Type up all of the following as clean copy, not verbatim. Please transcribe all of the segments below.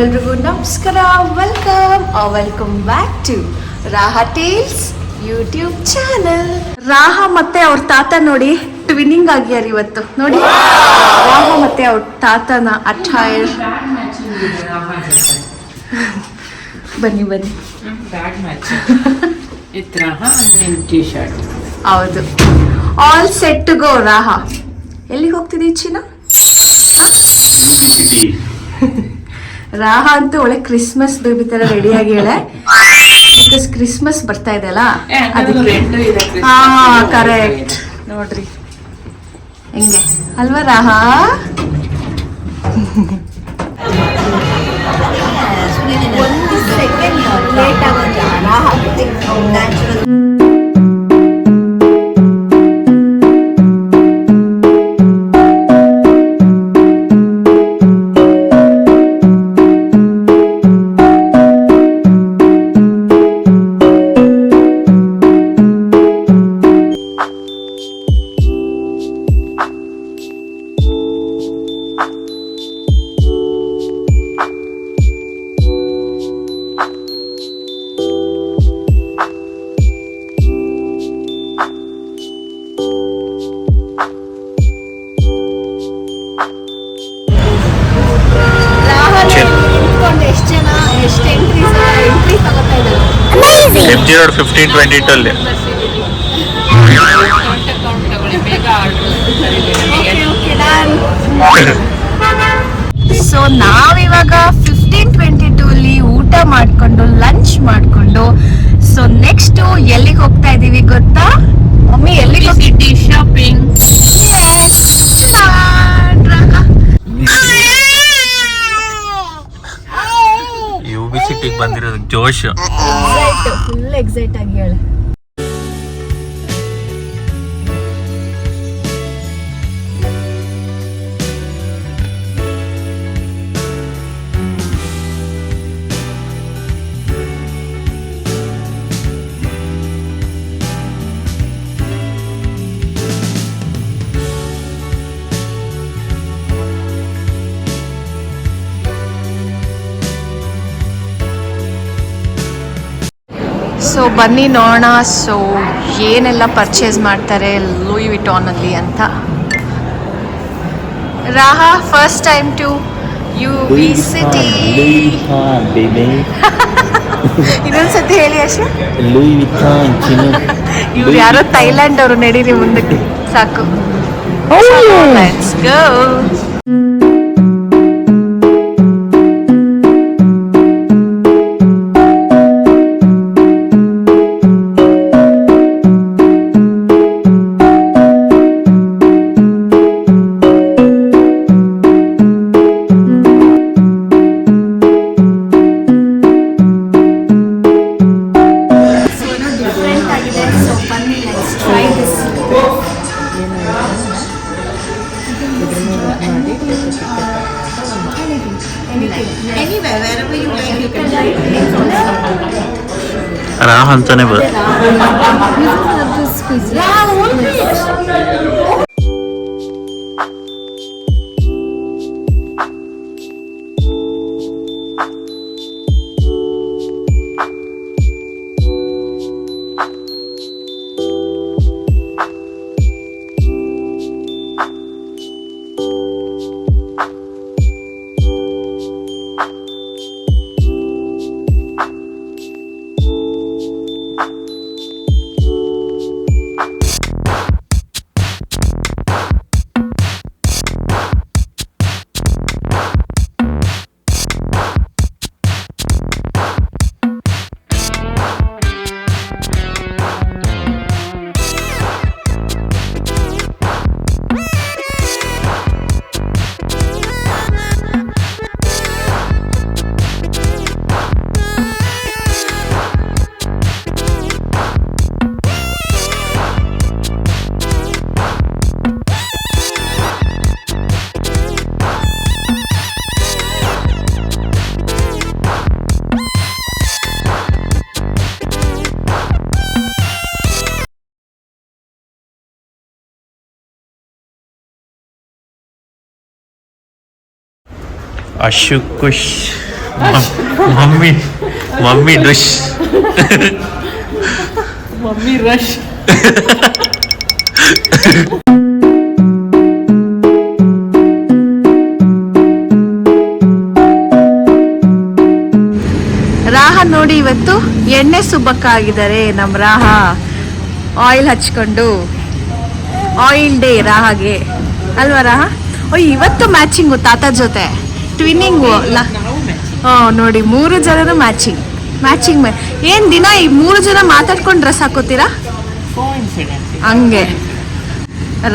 ಎಲ್ರಿಗೂ ನಮಸ್ಕಾರ, welcome back to Raha tales YouTube channel. Raha ಮತ್ತೆ ಅವ್ರ ತಾತ ನೋಡಿ ಟ್ವಿನ್ನಿಂಗ್ ಆಗ್ಯಾರ ಇವತ್ತು. ನೋಡಿ ರಾಹ ಮತ್ತೆ ಅವ್ರ ತಾತನ ಅಟೈರ್. ಬನ್ನಿ ಹೌದು, ಆಲ್ ಸೆಟ್ ಟು ಗೋ. ರಾಹ ಎಲ್ಲಿಗೆ ಹೋಗ್ತಿದ್ದೀವಿ ಚಿನ್ನ? ರಾಹ ಅಂತೂ ಒಳ್ಳೆ ಕ್ರಿಸ್ಮಸ್ ಬೇಬಿ ತರ ರೆಡಿ ಆಗಿ ಹೇಳೆ, ಬಿಕಾಸ್ ಕ್ರಿಸ್ಮಸ್ ಬರ್ತಾ ಇದೆ ಅಲ್ಲ ಅದಕ್ಕೆ. ಹಾ ಕರೆಕ್ಟ್, ನೋಡ್ರಿ ಹೆಂಗೆ ಅಲ್ವಾ ರಾಹ? ಒಂದು ಸೆಕೆಂಡ್ ಲೇಟ್ ಆಗೋದಿಲ್ಲ ರಾಹ. MG Road 1522 ಅಲ್ಲಿ. ಸೊ ನಾವಿವಾಗ 1522 ಅಲ್ಲಿ ಊಟ ಮಾಡ್ಕೊಂಡು ಲಂಚ್ ಮಾಡ್ಕೊಂಡು ಸೊ ನೆಕ್ಸ್ಟ್ ಎಲ್ಲಿಗೆ ಹೋಗ್ತಾ ಇದೀವಿ ಗೊತ್ತಾ ಮಮ್ಮಿ? ಎಲ್ಲಿಗೆ? City shopping. UB ಸಿಟಿಗೆ ಬಂದಿರೋದು ಜೋಶ್. ಫುಲ್ ಎಕ್ಸೈಟ್ ಆಗಿ ಹೇಳ. ಸೊ ಬನ್ನಿ ನೋಡೋಣ ಸೊ ಏನೆಲ್ಲ ಪರ್ಚೇಸ್ ಮಾಡ್ತಾರೆ ಲೂಯಿ ವಿಟಾನ್ ಅಲ್ಲಿ ಅಂತ. Raha first time to UB city. ಇನ್ನೊಂದ್ಸತಿ ಹೇಳಿ ಅಷ್ಟೇ. ಇವ್ರು ಯಾರೋ ಥೈಲ್ಯಾಂಡ್ ಅವರು, ನಡೀರಿ ಮುಂದಕ್ಕೆ ಸಾಕು. Let's go. ರಾಹ ಅಂತಾನೆ ಬರ. ಅಶು ಖುಷ್ ಮಮ್ಮಿ ಮಮ್ಮಿ ಡುಶ್ ಮಮ್ಮಿ ರಶ್. ರಾಹ ನೋಡಿ ಇವತ್ತು ಎಣ್ಣೆ ಸುಬ್ಬಕ್ಕ ಆಗಿದ್ದಾರೆ ನಮ್ಮ ರಾಹ. ಆಯಿಲ್ ಹಚ್ಕೊಂಡು ಆಯಿಲ್ ಡೇ ರಾಹಾಗೆ ಅಲ್ವಾ ರಾಹ? ಇವತ್ತು ಮ್ಯಾಚಿಂಗು ತಾತ ಜೊತೆ ಟ್ವಿನ್ನಿಂಗು ಅಲ್ಲ. ನೋಡಿ 3 ಜನರು ಮ್ಯಾಚಿಂಗ್ ಏನ್ ದಿನ ಈ 3 ಜನ ಮಾತಾಡ್ಕೊಂಡು ಡ್ರೆಸ್ ಹಾಕೋತೀರಾ ಹಂಗೆ?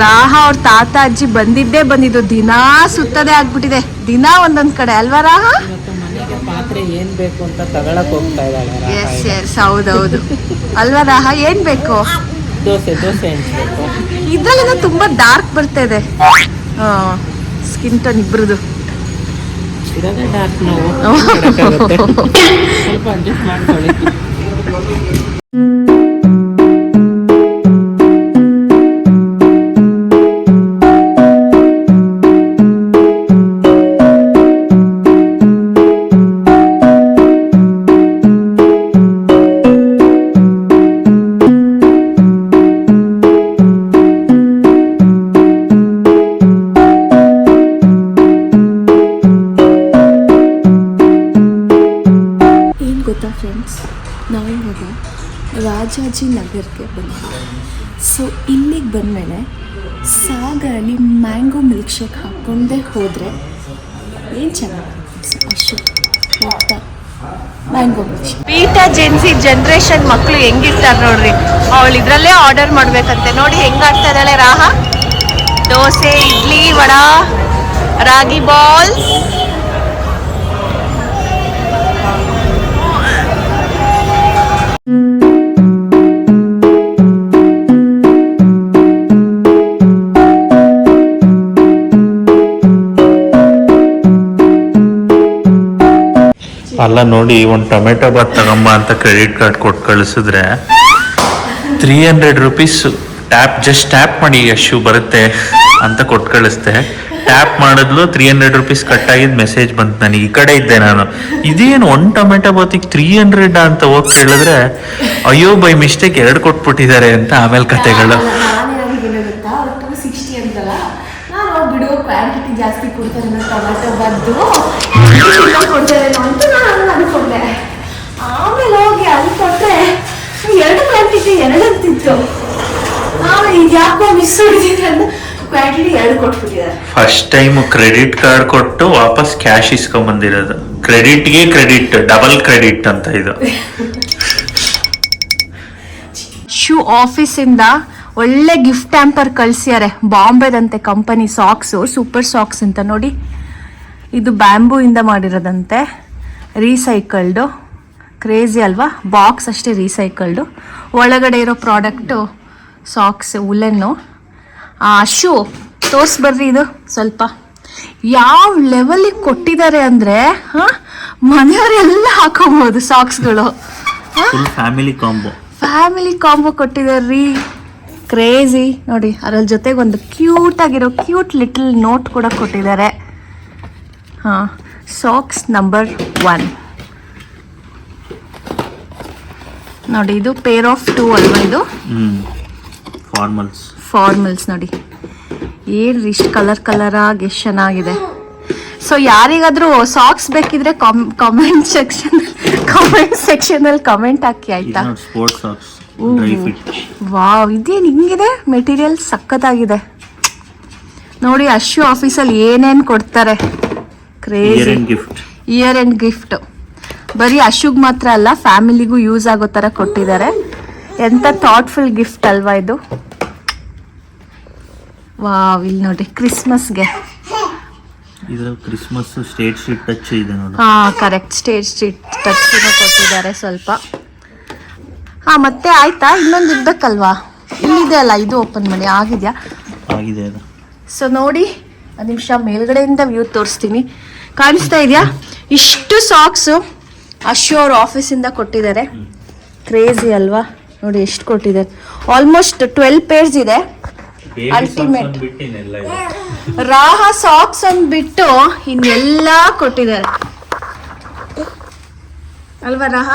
ರಾಹ ಅವ್ರ ತಾತ ಅಜ್ಜಿ ಬಂದಿದ್ದು ದಿನಾ ಸುತ್ತದೇ ಆಗ್ಬಿಟ್ಟಿದೆ, ದಿನಾ ಒಂದೊಂದ್ ಕಡೆ ಅಲ್ವಾ ರಾಹ? ಪಾತ್ರೆ ಏನ್ ಬೇಕು ಅಂತ ತಗೊಳಕ್ ಹೋಗ್ತಾ ಇದ್ದಾಳೆ. ಎಸ್ ಹೌದೌದು ಅಲ್ವಾ ರಾಹ? ಏನ್ ಬೇಕು? ದೋಸೆ ಹಂಚ್ಬೇಕು. ಇದ್ರಲ್ಲೆಲ್ಲ ತುಂಬಾ ಡಾರ್ಕ್ ಬರ್ತಾ ಇದೆ ಸ್ಕಿನ್ ಟೋನ್ ಇಬ್ರದು. ಇರೋದೇ ಡಾರ್ಕ್ ನಾವು ಸ್ವಲ್ಪ ಅಡ್ಜಸ್ಟ್ ಮಾಡ್ಕೊಳ್ಳಿ. ಗೊತ್ತಾ ಫ್ರೆಂಡ್ಸ್, ನಾವಿವಾಗ ರಾಜಾಜಿನಗರ್ಗೆ ಬಂದಿದ್ದೀವಿ. ಸೊ ಇಲ್ಲಿಗೆ ಬಂದಮೇಲೆ ಸಾಗರಲ್ಲಿ ಮ್ಯಾಂಗೋ ಮಿಲ್ಕ್ ಶೇಕ್ ಹಾಕ್ಕೊಂಡೇ ಹೋದರೆ ಏನು ಚೆನ್ನಾಗಿರುತ್ತೆ. ಅಷ್ಟು ಹೋಗ್ತಾ mango milkshake. Beta Gen Z generation ಮಕ್ಕಳು ಹೆಂಗಿರ್ತಾರೆ ನೋಡ್ರಿ. ಅವಳು ಇದ್ರಲ್ಲೇ ಆರ್ಡರ್ ಮಾಡ್ಬೇಕಂತೆ. ನೋಡಿ ಹೆಂಗಾಡ್ತಾ ಇದ್ದಾಳೆ ರಾಹ. ದೋಸೆ, ಇಡ್ಲಿ, ವಡಾ, ರಾಗಿ ಬಾಲ್ಸ್. ಅಲ್ಲ ನೋಡಿ, ಒಂದು ಟೊಮೆಟೊ ಬಾತ್ ತಗೊಂಬ ಅಂತ ಕ್ರೆಡಿಟ್ ಕಾರ್ಡ್ ಕೊಟ್ಟು ಕಳಿಸಿದ್ರೆ 300 rupees ಟ್ಯಾಪ್ ಮಾಡಿ ಅಷ್ಟು ಬರುತ್ತೆ ಅಂತ ಕೊಟ್ಟು ಕಳಿಸ್ದೆ. ಟ್ಯಾಪ್ ಮಾಡಿದ್ಲು, 300 rupees ಕಟ್ ಆಗಿದ್ ಮೆಸೇಜ್ ಬಂತು ನನಗೆ. ಈ ಕಡೆ ಇದ್ದೆ ನಾನು, ಇದೇನು ಒಂದು ಟೊಮೆಟೊ ಬಾತಿಗೆ 300 ಅಂತ ಹೋಗಿ ಕೇಳಿದ್ರೆ ಅಯ್ಯೋ ಬೈ ಮಿಸ್ಟೇಕ್ 2 ಕೊಟ್ಬಿಟ್ಟಿದ್ದಾರೆ ಅಂತ ಆಮೇಲೆ ಕತೆಗಳು. ಗೊತ್ತಾ, 60 ಅಂತಲ್ಲ, ನಾನು ಬಿಡೋ ಕ್ವಾಂಟಿಟಿ ಜಾಸ್ತಿ ಕೊಡ್ತಾರೆ ಟೊಮೆಟೊ ಬಾತು ಕೊಡ್ತಾರೇನೋ ಅಂತ ನಾನು ಅನ್ಕೊಂಡೆ. ಆಮೇಲೆ ಹೋಗಿ ಅಲ್ಲಿ ಕೊಟ್ಟರೆ 2 ಕ್ವಾಂಟಿಟಿ 2 ಅಂತಿತ್ತು. ಆಮೇಲೆ ಈಗ ಯಾಕೋ ಮಿಸ್ ಹೊಡಿತಿದ್ರೆ ಅಂತ ಕ್ವಾಂಟಿಟಿ 2 ಕೊಟ್ಬಿಟ್ಟಿದ್ದಾರೆ. ಫಸ್ಟ್ ಟೈಮ್ ಕ್ರೆಡಿಟ್ ಕಾರ್ಡ್ ಕೊಟ್ಟು ವಾಪಸ್ ಕ್ಯಾಶ್ ಇಸ್ಕೊಂಬಂದಿರೋದು. ಕ್ರೆಡಿಟ್ಗೆ ಕ್ರೆಡಿಟ್, ಡಬಲ್ ಕ್ರೆಡಿಟ್ ಅಂತ ಇದು. ಶೂ ಆಫೀಸಿಂದ ಒಳ್ಳೆ ಗಿಫ್ಟ್ ಟ್ಯಾಂಪರ್ ಕಳ್ಸಿದ್ದಾರೆ. ಬಾಂಬೆದಂತೆ ಕಂಪನಿ ಸಾಕ್ಸು, ಸೂಪರ್ ಸಾಕ್ಸ್ ಅಂತ ನೋಡಿ. ಇದು ಬ್ಯಾಂಬೂ ಇಂದ ಮಾಡಿರೋದಂತೆ, ರೀಸೈಕಲ್ಡು. ಕ್ರೇಜಿ ಅಲ್ವಾ? ಬಾಕ್ಸ್ ಅಷ್ಟೇ ರೀಸೈಕಲ್ಡು, ಒಳಗಡೆ ಇರೋ ಪ್ರಾಡಕ್ಟು ಸಾಕ್ಸ್ ಉಲೆನ್ನು. ಶೂ ತೋರಿಸ್ಬರ್ರಿ, ಇದು ಸ್ವಲ್ಪ ಯಾವ ಲೆವೆಲಿಗೆ ಕೊಟ್ಟಿದ್ದಾರೆ ಅಂದರೆ ಮನೆಯವರೆಲ್ಲ ಹಾಕೋಬಹುದು ಸಾಕ್ಸ್ಗಳು. ಫ್ಯಾಮಿಲಿ ಕಾಂಬೋ ಕೊಟ್ಟಿದ್ದಾರೆ ರೀ, ಕ್ರೇಜಿ ನೋಡಿ. ಅದ್ರ ಜೊತೆಗೆ ಒಂದು ಕ್ಯೂಟ್ ಲಿಟಲ್ ನೋಟ್ ಕೂಡ ಕೊಟ್ಟಿದ್ದಾರೆ. ಸಾಕ್ಸ್ ನಂಬರ್ 1 ನೋಡಿ. ಇದು ಪೇರ್ ಆಫ್ 2 ಅಲ್ವಾ? ಇದು ಫಾರ್ಮಲ್ಸ್ ನೋಡಿ. ಏನ್ರಿ ಇಷ್ಟು ಕಲರ್ ಆಗಿ ಎಷ್ಟು ಚೆನ್ನಾಗಿದೆ. ಸೊ ಯಾರಿಗಾದ್ರೂ ಸಾಕ್ಸ್ ಬೇಕಿದ್ರೆ ಕಾಮೆಂಟ್ ಸೆಕ್ಷನ್ ಅಲ್ಲಿ ಕಮೆಂಟ್ ಹಾಕಿ ಆಯ್ತಾ? ವಾವ್, ಇದೇನು ಹಿಂಗಿದೆ ಮೆಟೀರಿಯಲ್, ಸಖತ್ತಾಗಿದೆ ನೋಡಿ. ಅಶು ಆಫೀಸಲ್ಲಿ ಏನೇನು ಕೊಡ್ತಾರೆ, ಕ್ರೇಜಿ. ಇಯರ್ ಎಂಡ್ ಗಿಫ್ಟ್ ಬರೀ ಅಶುಗ್ ಮಾತ್ರ ಅಲ್ಲ, ಫ್ಯಾಮಿಲಿಗೂ ಯೂಸ್ ಆಗೋ ಥರ ಕೊಟ್ಟಿದ್ದಾರೆ. ಎಂಥ ಥಾಟ್ಫುಲ್ ಗಿಫ್ಟ್ ಅಲ್ವಾ ಇದು? ವಾವ್, ಇಲ್ಲಿ ನೋಡಿ ಕ್ರಿಸ್ಮಸ್ಗೆ. ಕ್ರಿಸ್ಮಸ್ ಸ್ಟೇಟ್ ಸ್ಟ್ರೀಟ್ ಟಚ್ ಇದೆ ನೋಡಿ. ಕರೆಕ್ಟ್, ಸ್ಟೇಟ್ ಸ್ಟ್ರೀಟ್ ಟಚ್ ಕೊಟ್ಟಿದ್ದಾರೆ ಸ್ವಲ್ಪ. ಮತ್ತೆ ಆಯ್ತಾ? ಇನ್ನೊಂದು ಇರ್ಬೇಕಲ್ವಾ? ಇಲ್ಲಿದೆ ಅಲ್ಲ, ಇದು ಓಪನ್ ಮಾಡಿ. ಆಗಿದೆ. ಸೊ ನೋಡಿ, ಒಂದು ನಿಮಿಷ ಮೇಲ್ಗಡೆಯಿಂದ ವ್ಯೂ ತೋರಿಸ್ತೀನಿ. ಕಾಣಿಸ್ತಾ ಇದೆಯಾ? ಇಷ್ಟು ಸಾಕ್ಸು ಅಶು ಅವ್ರ ಆಫೀಸಿಂದ ಕೊಟ್ಟಿದ್ದಾರೆ. ಕ್ರೇಜಿ ಅಲ್ವಾ? ನೋಡಿ ಎಷ್ಟು ಕೊಟ್ಟಿದ್ದಾರೆ. ಆಲ್ಮೋಸ್ಟ್ 12 ಪೇರ್ಸ್ ಇದೆ. ಅಲ್ಟಿಮೇಟ್. ರಾಹ ಸಾಕ್ಸ್ ಅಂದ್ಬಿಟ್ಟು ಇನ್ನೆಲ್ಲ ಕೊಟ್ಟಿದ್ದಾರೆ. ಅಲ್ವಾ ರಾಹ?